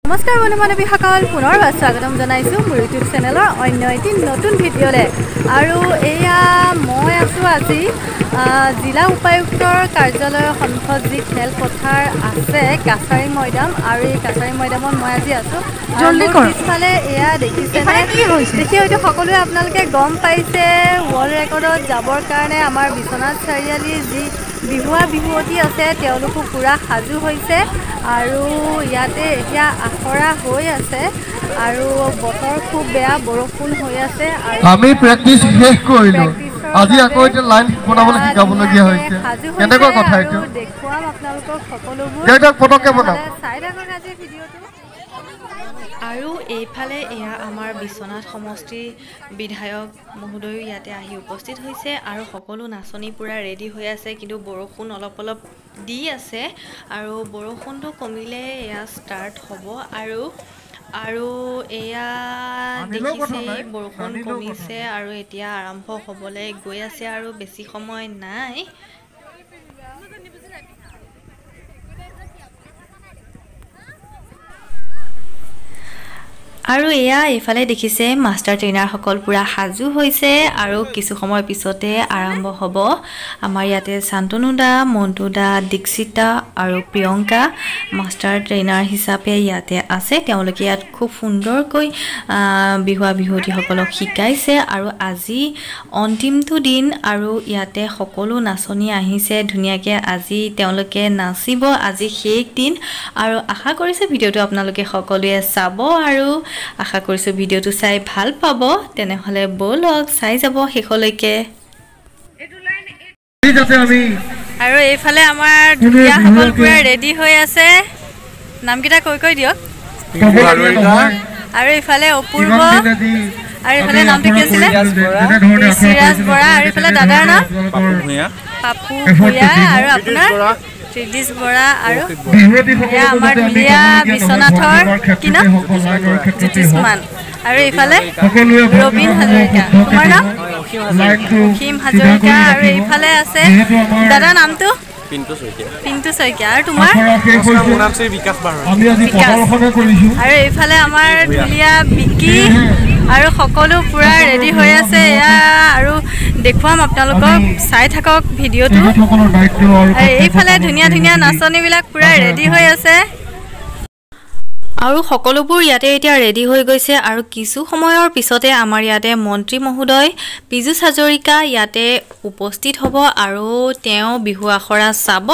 নমস্কাৰ বন্ধু-বান্ধৱীসকল পুনৰ স্বাগতম জনাইছো মোৰ ইউটিউব চেনেলৰ অন্য এটি নতুন ভিডিঅ'লে আৰু এয়া মই আছো আজি জিলা উপায়ুক্তৰ কাৰ্যালয়ৰ সন্মুখত যি খেলপথাৰ আছে কাছাৰী ময়দান আৰু এই কাছাৰী ময়দানত মই আজি আছো জলদি কৰ পিছফালে এয়া দেখিছে কি হৈছে দেখি হয়তো সকলোৱে আপোনালোকে গম পাইছে ৱৰ্ল্ড ৰেকৰ্ডত যাবৰ কাৰণে আমাৰ বিশ্বনাথ চাৰিআলি যি বিহুৱতী আছে তেওঁলোকো পুৰা সাজু হৈছে আৰু ইয়াতে এতিয়া আখৰা হৈ আছে আৰু বতৰ খুব বেয়া বৰষুণ হৈ আছে আৰু আমি প্ৰেক্টিছ শেষ কৰিলো আজি আকৌ এটা লাইন বনাবলৈ শিকাবলগীয়া হৈছে কেনেকৈ কথা এইটো দেখুৱাম আপোনালোকক সকলোবোৰ যেটা ফটোকে বনাম চাই থাকক আজি ভিডিঅ'টো আৰু এইফালে এয়া আমাৰ বিশ্বনাথ সমষ্টিৰ বিধায়ক মহোদয় ইয়াতে আহি উপস্থিত হৈছে আৰু সকলো নাচনি পুৰা ৰেডি হৈ আছে কিন্তু বৰষুণ অলপ দি আছে আৰু বৰষুণটো কমিলে এয়া ষ্টাৰ্ট হ'ব আৰু এয়া দেখিছে বৰষুণ কমিছে আৰু এতিয়া আৰম্ভ হ'বলৈ গৈ আছে আৰু বেছি সময় নাই আৰু এয়া এইফালে দেখিছে মাষ্টাৰ ট্ৰেইনাৰ সকল পুৰা সাজু হৈছে আৰু কিছু সময় পিছতে আৰম্ভ হ'ব আমাৰ ইয়াতে শান্তনুদা মন্টুদা দীক্ষিতা আৰু প্ৰিয়ংকা মাষ্টাৰ ট্ৰেইনাৰ হিচাপে ইয়াতে আছে তেওঁলোকে ইয়াত খুব সুন্দৰকৈ বিহুৱতীসকলক শিকাইছে আৰু আজি অন্তিমটো দিন আৰু ইয়াতে সকলো নাচনি আহিছে ধুনীয়াকৈ আজি তেওঁলোকে নাচিব আজি শেষ দিন আৰু আশা কৰিছে ভিডিঅ'টো আপোনালোকে সকলোৱে চাব আৰু আশা কৰিছো ভিডিঅ'টো চাই ভাল পাব তেনেহলে বলক চাই যাব শেষলৈকে আৰু এইফালে আমাৰ দুলিয়া সকল পুৰা ৰেডি হৈ আছে নামকেইটা কৈ দিয়ক আৰু এইফালে অপূৰ্ব আৰু এইফালে নামটো কি আছিল ঋষিৰাজ বৰা আৰু এইফালে দাদাৰ নাম পাপু ভূঞা আৰু আপোনাৰ ত্ৰিদিশ বৰা আৰু আমাৰ দুলিয়া বিশ্বনাথৰ কি নাম জ্যোতিষমান আৰু এইফালে ৰবীন হাজৰিকা তোমাৰ নাম অসীম হাজৰিকা আৰু এইফালে আছে দাদা নামটো পিণ্টু শইকীয়া আৰু তোমাৰ আৰু এইফালে আমাৰ দুলিয়া বিকি আৰু সকলো পুৰা ৰেডি হৈ আছে এয়া আৰু দেখুৱাম আপোনালোকক চাই থাকক ভিডিঅ'টো এইফালে ধুনীয়া নাচনীবিলাক পুৰা ৰেডি হৈ আছে আৰু সকলোবোৰ ইয়াতে এতিয়া ৰেডি হৈ গৈছে আৰু কিছু সময়ৰ পিছতে আমাৰ ইয়াতে মন্ত্ৰী মহোদয় পীযুষ হাজৰিকা ইয়াতে উপস্থিত হ'ব আৰু তেওঁ বিহু আখৰা চাব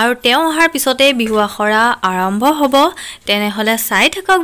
আৰু তেওঁ অহাৰ পিছতে বিহু আখৰা আৰম্ভ হ'ব তেনেহলে চাই থাকক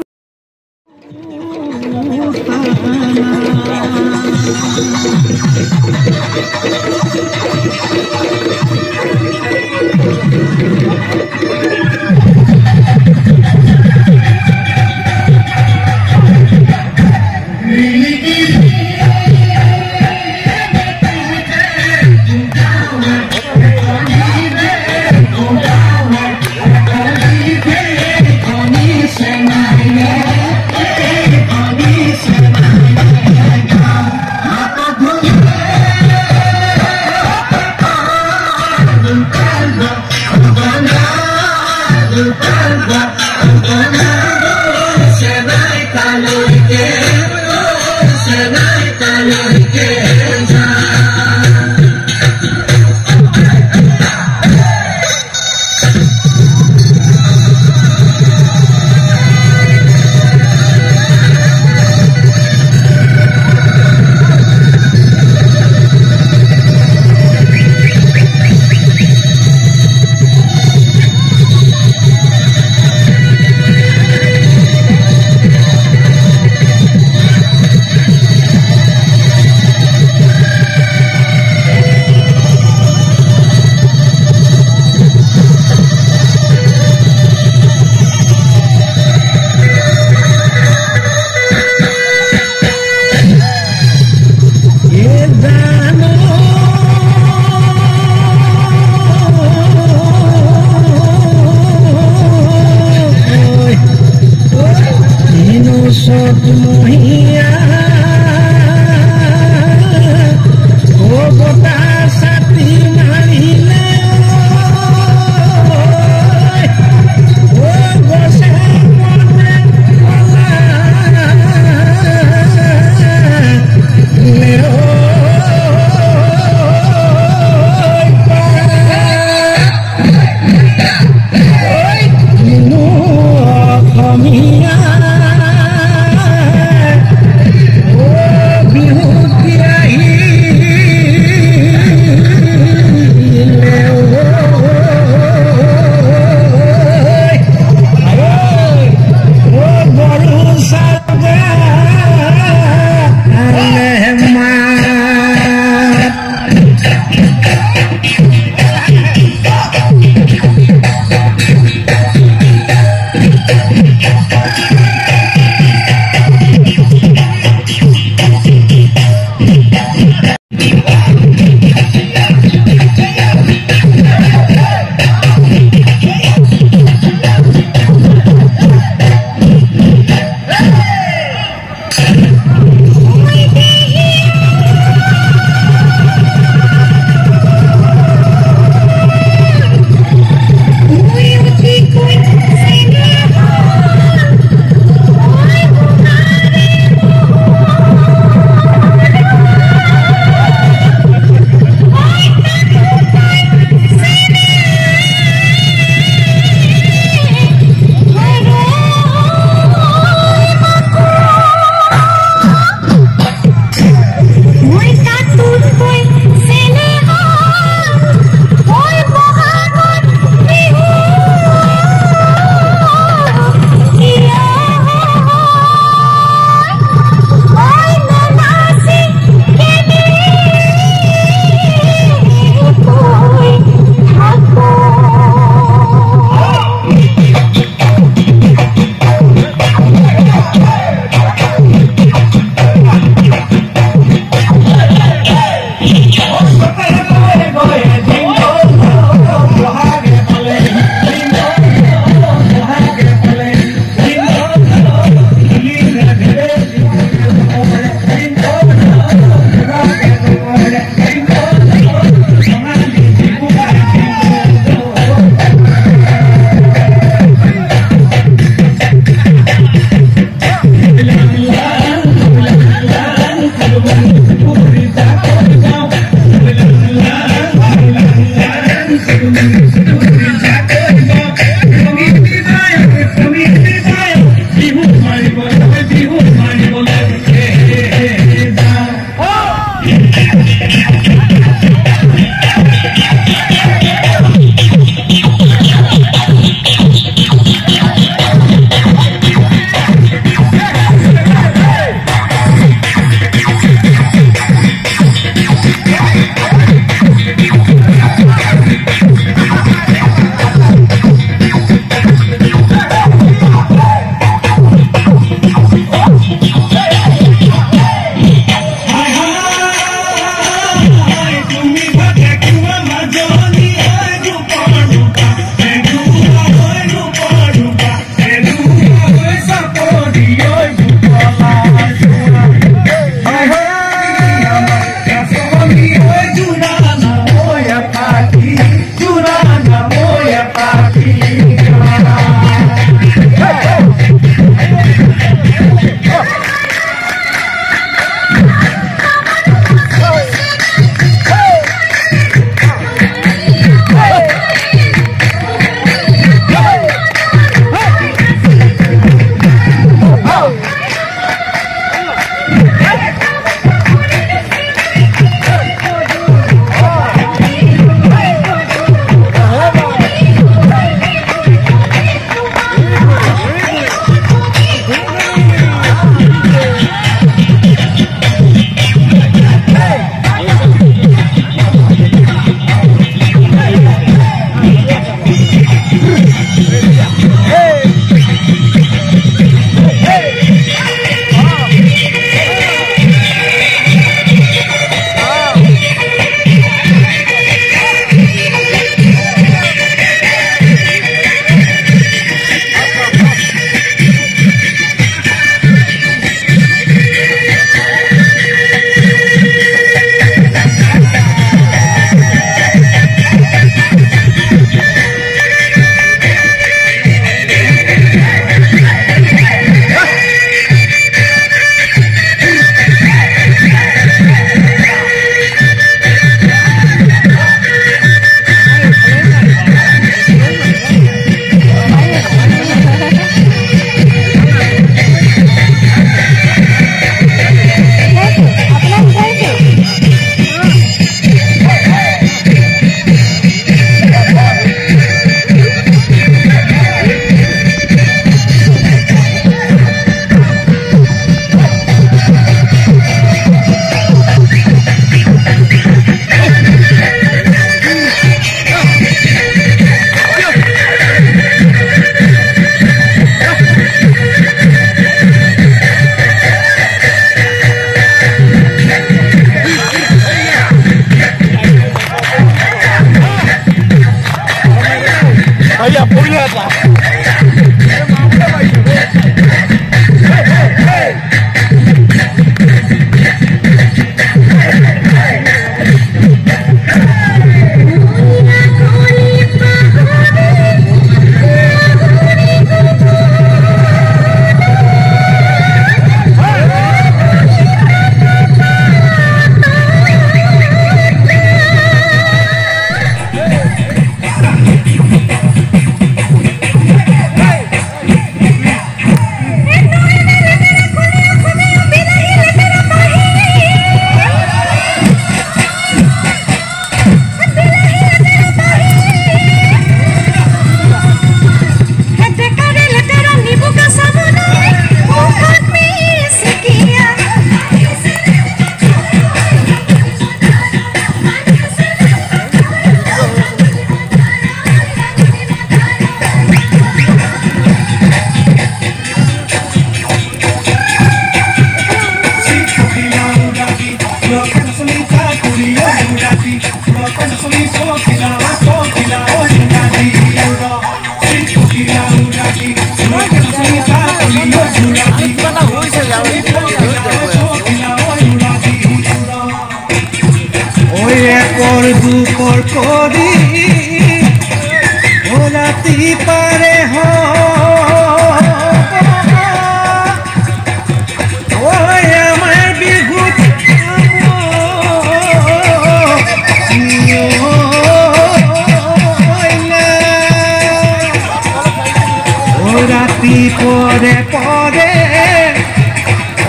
পদে পদে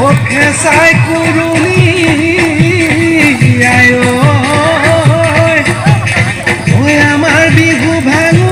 ওকে চাই কুৰুলি আয় ঐ আমাৰ বিহু ভাঙো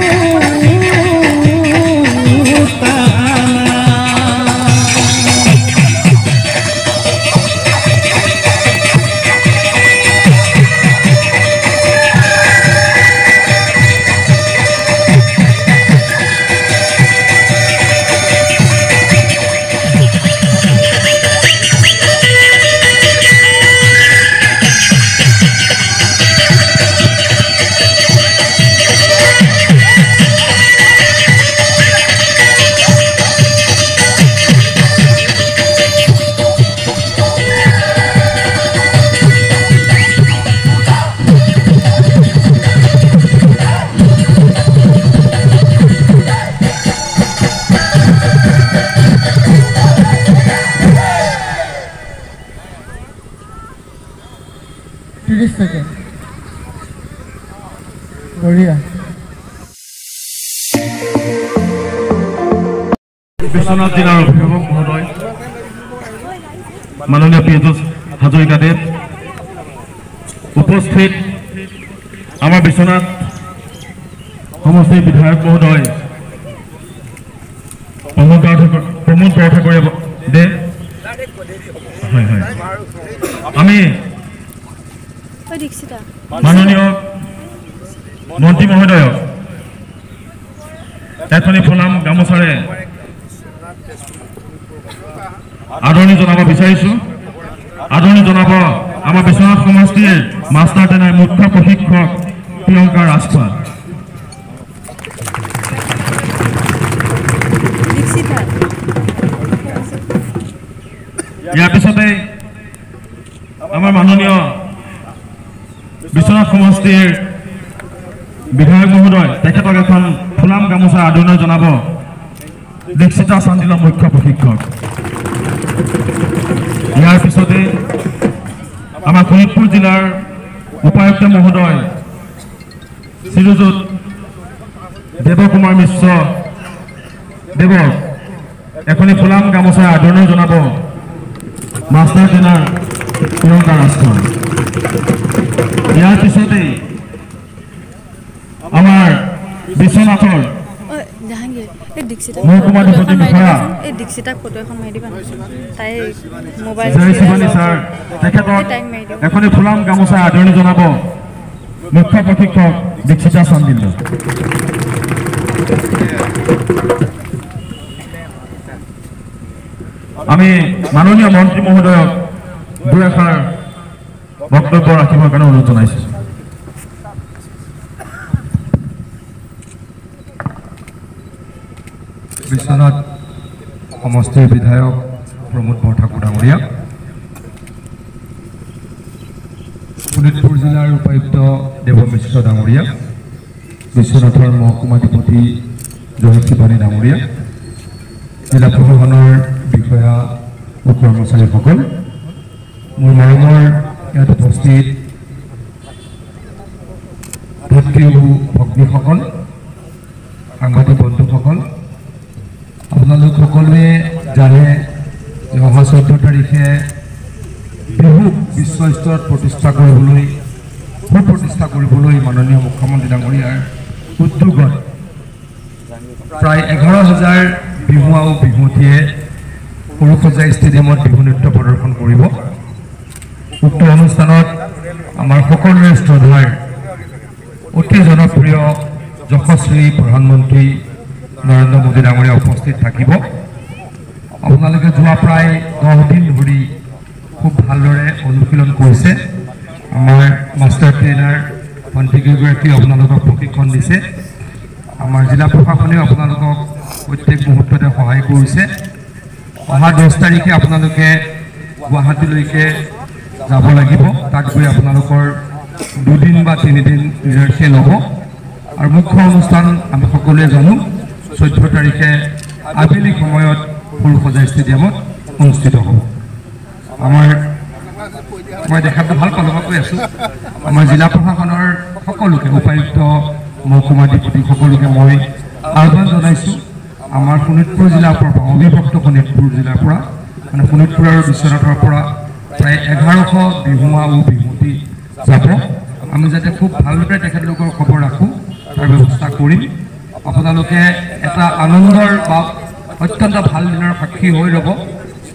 বিশ্বনাথ জিলাৰ অভিভাৱক মহোদয় মাননীয় পীযুষ হাজৰিকাদেৱ উপস্থিত আমাৰ বিশ্বনাথ সমষ্টিৰ বিধায়ক মহোদয় প্ৰমোদ বৰঠাকুৰদেৱ আমি মাননীয় মন্ত্ৰী মহোদয়ক এখনি ফুলাম গামোচাৰে আদৰণি জনাব বিচাৰিছো আদৰণি জনাব আমাৰ বিশ্বনাথ সমষ্টিৰ মাষ্টাৰ ট্ৰেইনাৰ মুখ্য প্ৰশিক্ষক প্ৰিয়ংকা ৰাজপাল ইয়াৰ পিছতে আমাৰ মাননীয় বিশ্বনাথ সমষ্টিৰ বিধায়ক মহোদয় তেখেতক এখন ফুলাম গামোচা আদৰণি জনাব দীক্ষিতা চান্দিলৰ মুখ্য প্ৰশিক্ষক ইয়াৰ পিছতে আমাৰ শোণিতপুৰ জিলাৰ উপায়ুক্ত মহোদয় শ্ৰীযুত দেৱকুমাৰ মিশ্ৰ দেৱক এখনি ফুলাম গামোচা আদৰণি জনাব মাষ্টাৰ ট্ৰেইনাৰ প্ৰিয়ংকা ৰাজপাল ইয়াৰ পিছতে আমাৰ বিশ্বনাথৰ মহকুমা ডিপুটি বিষয়া তেখেতক এখনি ফুলাম গামোচা আদৰণি জনাব মুখ্য প্ৰশিক্ষক দীক্ষিতা চান্দিল আমি মাননীয় মন্ত্ৰী মহোদয়ক দুই এষাৰ বক্তব্য ৰাখিবৰ কাৰণে অনুৰোধ জনাইছো বিশ্বনাথ সমষ্টিৰ বিধায়ক প্ৰমোদ বৰঠাকুৰ ডাঙৰীয়া শোণিতপুৰ জিলাৰ উপায়ুক্ত দেৱ মিশ্ৰ ডাঙৰীয়া বিশ্বনাথৰ মহকুমা ডিপুটি জয়ন্ত শিৱানী ডাঙৰীয়া জিলা প্ৰশাসনৰ বিষয়া ও কৰ্মচাৰীসকল মোৰ মৰমৰ ইয়াত উপস্থিত ভাতৃ ভগ্নীসকল সাংবাদিক বন্ধুসকল আপোনালোক সকলোৱে জানে যে অহা 14 তাৰিখে বিহু বিশ্ব স্তৰত প্ৰতিষ্ঠা কৰিবলৈ মাননীয় মুখ্যমন্ত্ৰী ডাঙৰীয়াৰ উদ্যোগত প্ৰায় 11,000 বিহুৱা আৰু বিহুৱতীয়ে সৰুসজাই ষ্টেডিয়ামত বিহু নৃত্য প্ৰদৰ্শন কৰিব উক্ত অনুষ্ঠানত আমাৰ সকলোৰে শ্ৰদ্ধাৰ অতি জনপ্ৰিয় যশস্বী প্ৰধানমন্ত্ৰী নৰেন্দ্ৰ মোদী ডাঙৰীয়া উপস্থিত থাকিব আপোনালোকে যোৱা প্ৰায় 10 দিন ধৰি খুব ভালদৰে অনুশীলন কৰিছে আমাৰ মাষ্টাৰ ট্ৰেইনাৰ ভণ্টিকেইগৰাকী আপোনালোকক প্ৰশিক্ষণ দিছে আমাৰ জিলা প্ৰশাসনেও আপোনালোকক প্ৰত্যেক মুহূৰ্ততে সহায় কৰিছে অহা 10 তাৰিখে আপোনালোকে গুৱাহাটীলৈকে যাব লাগিব তাত গৈ আপোনালোকৰ 2 দিন বা 3 দিন ৰিহাৰ্চেল হ'ব আৰু মুখ্য অনুষ্ঠান আমি সকলোৱে জানো 14 তাৰিখে আবেলি সময়ত সৰুসজাই ষ্টেডিয়ামত অনুষ্ঠিত হ'ব আমাৰ মই দেখাটো ভাল পালোঁ কৈ আছোঁ আমাৰ জিলা প্ৰশাসনৰ সকলোকে উপায়ুক্ত মহকুমা ডিপুটি সকলোকে মই আহ্বান জনাইছোঁ আমাৰ শোণিতপুৰ জিলাৰ পৰা অবিভক্ত শোণিতপুৰ জিলাৰ পৰা মানে শোণিতপুৰ আৰু বিশ্বনাথৰ পৰা প্ৰায় 1100 বিহুৱা আৰু বিহুৱতী যাব আমি যাতে খুব ভালদৰে তেখেতলোকৰ খবৰ ৰাখোঁ তাৰ ব্যৱস্থা কৰিম আপোনালোকে এটা আনন্দৰ বা অত্যন্ত ভাল দিনৰ সাক্ষী হৈ ৰ'ব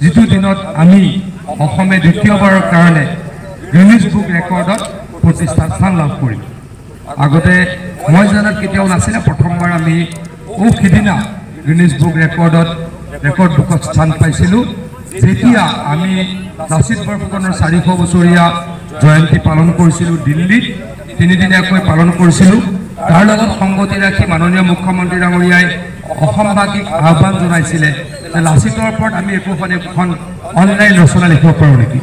যিটো দিনত আমি অসমে দ্বিতীয়বাৰৰ কাৰণে গিনিজ বুক ৰেকৰ্ডত প্ৰতিষ্ঠা স্থান লাভ কৰিম আগতে মই জনাত কেতিয়াও নাছিলে প্ৰথমবাৰ আমি সিদিনা গিনিজ বুক ৰেকৰ্ড বুকত স্থান পাইছিলোঁ যেতিয়া আমি লাচিত বৰফুকনৰ 400 বছৰীয়া জয়ন্তী পালন কৰিছিলোঁ দিল্লীত 3 দিনীয়াকৈ পালন কৰিছিলোঁ তাৰ লগত সংগতি ৰাখি মাননীয় মুখ্যমন্ত্ৰী ডাঙৰীয়াই অসমবাসীক আহ্বান জনাইছিলে যে লাচিতৰ ওপৰত আমি এখন অনলাইন ৰচনা লিখিব পাৰোঁ নেকি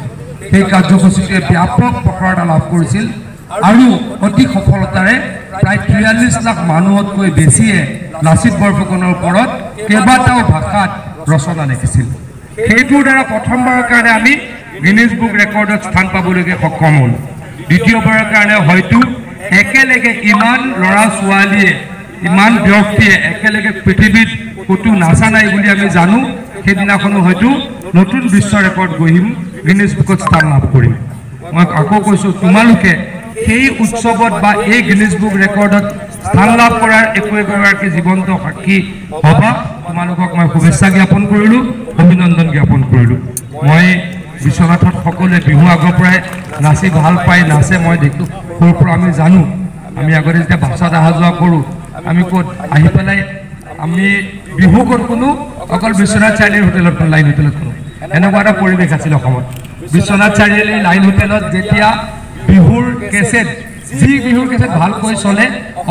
সেই কাৰ্যসূচীটোৱে ব্যাপক প্ৰসাৰতা লাভ কৰিছিল আৰু অতি সফলতাৰে প্ৰায় 43 লাখ মানুহতকৈ বেছিয়ে লাচিত বৰফুকনৰ ওপৰত কেইবাটাও ভাষাত ৰচনা লিখিছিল সেইটোৰ দ্বাৰা প্ৰথমবাৰৰ কাৰণে আমি গিনিজ বুক ৰেকৰ্ডত স্থান পাবলৈকে সক্ষম হ'ল দ্বিতীয়বাৰৰ কাৰণে হয়তো একেলগে ইমান ল'ৰা ছোৱালীয়ে ইমান ব্যক্তিয়ে একেলগে পৃথিৱীত ক'তো নাচা নাই বুলি আমি জানো সেইদিনাখনো হয়তো নতুন বিশ্ব ৰেকৰ্ড গঢ়িম গিনিজ বুকত স্থান লাভ কৰিম মই আকৌ কৈছোঁ তোমালোকে সেই উৎসৱত বা এই গিনিজ বুক ৰেকৰ্ডত স্থান লাভ কৰাৰ একোগৰাকী জীৱন্ত সাক্ষী হ'বা তোমালোকক মই শুভেচ্ছা জ্ঞাপন কৰিলোঁ অভিনন্দন জ্ঞাপন কৰিলোঁ মই বিশ্বনাথত সকলোৱে বিহু আগৰ পৰাই নাচি ভাল পাই নাচে মই দেখোঁ সৰুৰ পৰা আমি জানো আমি আগতে যেতিয়া বাছত অহা যোৱা কৰোঁ আমি ক'ত আহি পেলাই আমি বিহু ক'ত কোনো অকল বিশ্বনাথ চাৰিআলিৰ হোটেলত লাইন হোটেলত কোনো এনেকুৱা এটা পৰিৱেশ আছিল অসমত বিশ্বনাথ চাৰিআলিৰ লাইন হোটেলত যেতিয়া বিহুৰ কেছেট যি বিহুৰ কেছেট ভালকৈ চলে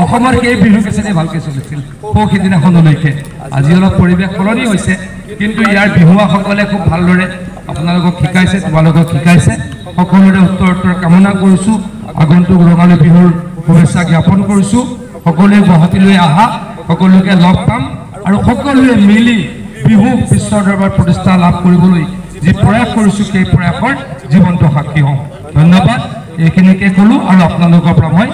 অসমৰ সেই বিহুৰ কেছেটেই ভালকৈ চলিছিল সিদিনাখনলৈকে আজি অলপ পৰিৱেশ সলনি হৈছে কিন্তু ইয়াৰ বিহুৱাসকলে খুব ভালদৰে আপোনালোকক শিকাইছে তোমালোকক শিকাইছে সকলোৰে উত্তৰ কামনা কৰিছোঁ আগন্তুক ৰঙালী বিহুৰ শুভেচ্ছা জ্ঞাপন কৰিছোঁ সকলোৱে গুৱাহাটীলৈ আহা সকলোকে লগ পাম আৰু সকলোৱে মিলি বিহু বিশ্ব দৰবাৰ প্ৰতিষ্ঠা লাভ কৰিবলৈ যি প্ৰয়াস কৰিছোঁ সেই প্ৰয়াসৰ জীৱন্ত সাক্ষী হওঁ ধন্যবাদ এইখিনিকে ক'লোঁ আৰু আপোনালোকৰ পৰা মই